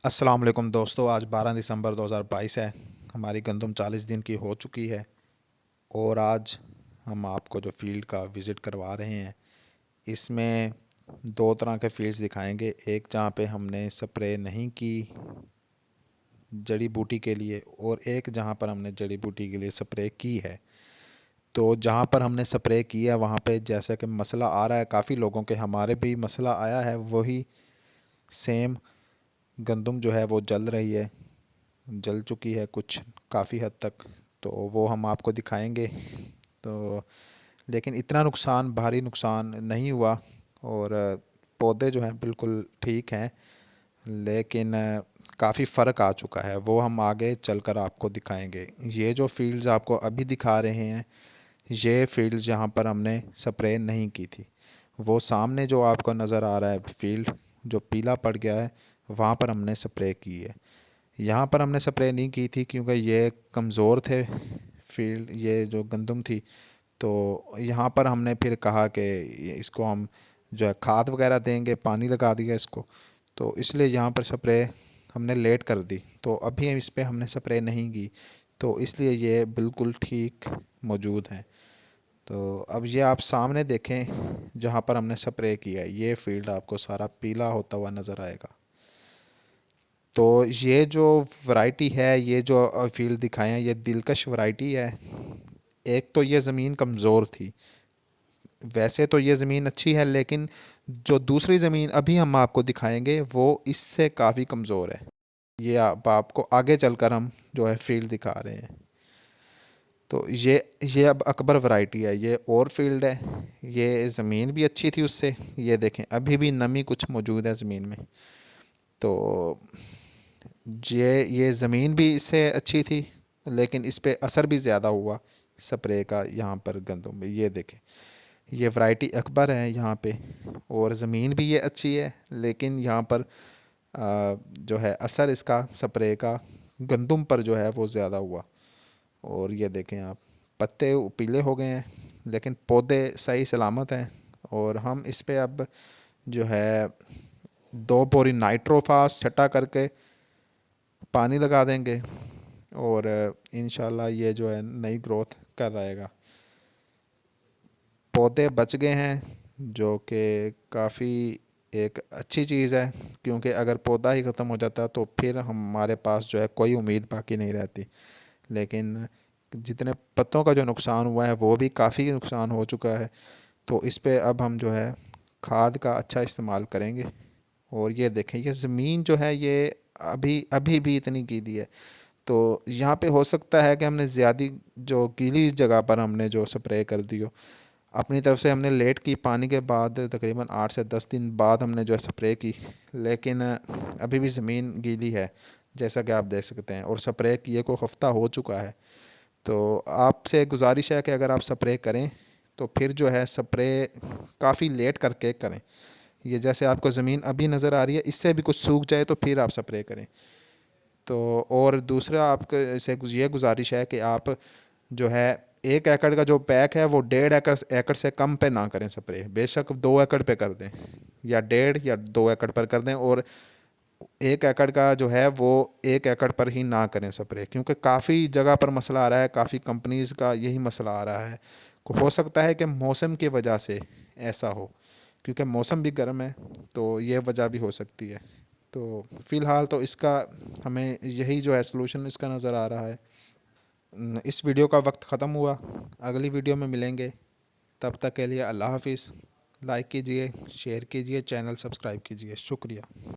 अस्सलाम वालेकुम दोस्तों, आज 12 दिसंबर 2022 है। हमारी गंदम 40 दिन की हो चुकी है और आज हम आपको जो फील्ड का विज़िट करवा रहे हैं, इसमें दो तरह के फील्ड्स दिखाएंगे। एक जहां पे हमने स्प्रे नहीं की जड़ी बूटी के लिए और एक जहां पर हमने जड़ी बूटी के लिए स्प्रे की है। तो जहां पर हमने स्प्रे किया वहां पे जैसा कि मसला आ रहा है, काफ़ी लोगों के, हमारे भी मसला आया है, वही सेम गंदम जो है वो जल रही है, जल चुकी है कुछ काफ़ी हद तक। तो वो हम आपको दिखाएंगे। तो लेकिन इतना नुकसान, भारी नुकसान नहीं हुआ और पौधे जो हैं बिल्कुल ठीक हैं, लेकिन काफ़ी फ़र्क आ चुका है, वो हम आगे चलकर आपको दिखाएंगे। ये जो फील्ड्स आपको अभी दिखा रहे हैं, ये फील्ड्स जहाँ पर हमने स्प्रे नहीं की थी। वो सामने जो आपको नज़र आ रहा है फील्ड जो पीला पड़ गया है, वहाँ पर हमने स्प्रे की है। यहाँ पर हमने स्प्रे नहीं की थी क्योंकि ये कमज़ोर थे फील्ड, ये जो गंदम थी। तो यहाँ पर हमने फिर कहा कि इसको हम जो है खाद वगैरह देंगे, पानी लगा दिया इसको, तो इसलिए यहाँ पर स्प्रे हमने लेट कर दी। तो अभी इस पर हमने स्प्रे नहीं की, तो इसलिए ये बिल्कुल ठीक मौजूद हैं। तो अब ये आप सामने देखें जहाँ पर हमने स्प्रे किया है, ये फील्ड आपको सारा पीला होता हुआ नज़र आएगा। तो ये जो वैरायटी है, ये जो फील्ड दिखाए हैं, ये दिलकश वैरायटी है। एक तो ये ज़मीन कमज़ोर थी, वैसे तो ये ज़मीन अच्छी है, लेकिन जो दूसरी ज़मीन अभी हम आपको दिखाएंगे वो इससे काफ़ी कमज़ोर है। ये आपको आगे चलकर हम जो है फील्ड दिखा रहे हैं। तो ये अब अकबर वैरायटी है, ये और फील्ड है। ये ज़मीन भी अच्छी थी उससे, ये देखें अभी भी नमी कुछ मौजूद है ज़मीन में। तो ये ज़मीन भी इससे अच्छी थी, लेकिन इस पे असर भी ज़्यादा हुआ स्प्रे का। यहाँ पर गंदम में ये देखें, ये वैरायटी अकबर है यहाँ पे, और ज़मीन भी ये अच्छी है, लेकिन यहाँ पर जो है असर इसका स्प्रे का गंदम पर जो है वो ज़्यादा हुआ। और ये देखें आप, पत्ते पीले हो गए हैं, लेकिन पौधे सही सलामत हैं। और हम इस पे अब जो है 2 बोरी नाइट्रोफास छटा करके पानी लगा देंगे और इंशाल्लाह ये जो है नई ग्रोथ कर रहेगा। पौधे बच गए हैं, जो कि काफ़ी एक अच्छी चीज़ है, क्योंकि अगर पौधा ही ख़त्म हो जाता तो फिर हमारे पास जो है कोई उम्मीद बाकी नहीं रहती। लेकिन जितने पत्तों का जो नुकसान हुआ है वो भी काफ़ी नुकसान हो चुका है। तो इस पे अब हम जो है खाद का अच्छा इस्तेमाल करेंगे। और ये देखें, ये ज़मीन जो है ये अभी अभी भी इतनी गीली है। तो यहाँ पे हो सकता है कि हमने ज़्यादा जो गीली जगह पर हमने जो स्प्रे कर दी हो, अपनी तरफ से हमने लेट की, पानी के बाद तकरीबन 8 से 10 दिन बाद हमने जो है स्प्रे की, लेकिन अभी भी ज़मीन गीली है जैसा कि आप देख सकते हैं। और स्प्रे किए को हफ़्ता हो चुका है। तो आपसे गुजारिश है कि अगर आप स्प्रे करें तो फिर जो है स्प्रे काफ़ी लेट करके करें। ये जैसे आपको ज़मीन अभी नज़र आ रही है, इससे भी कुछ सूख जाए तो फिर आप स्प्रे करें। तो और दूसरा आपके से ये गुजारिश है कि आप जो है 1 एकड़ का जो पैक है वो 1.5 एकड़ से कम पे ना करें स्प्रे। बेशक 2 एकड़ पे कर दें, या 1.5 या 2 एकड़ पर कर दें। और 1 एकड़ का जो है वो 1 एकड़ पर ही ना करें स्प्रे, क्योंकि काफ़ी जगह पर मसला आ रहा है, काफ़ी कंपनीज़ का यही मसला आ रहा है। हो सकता है कि मौसम की वजह से ऐसा हो, क्योंकि मौसम भी गर्म है, तो ये वजह भी हो सकती है। तो फ़िलहाल तो इसका हमें यही जो है सलूशन इसका नज़र आ रहा है। इस वीडियो का वक्त ख़त्म हुआ, अगली वीडियो में मिलेंगे। तब तक के लिए अल्लाह हाफ़िज़। लाइक कीजिए, शेयर कीजिए, चैनल सब्सक्राइब कीजिए। शुक्रिया।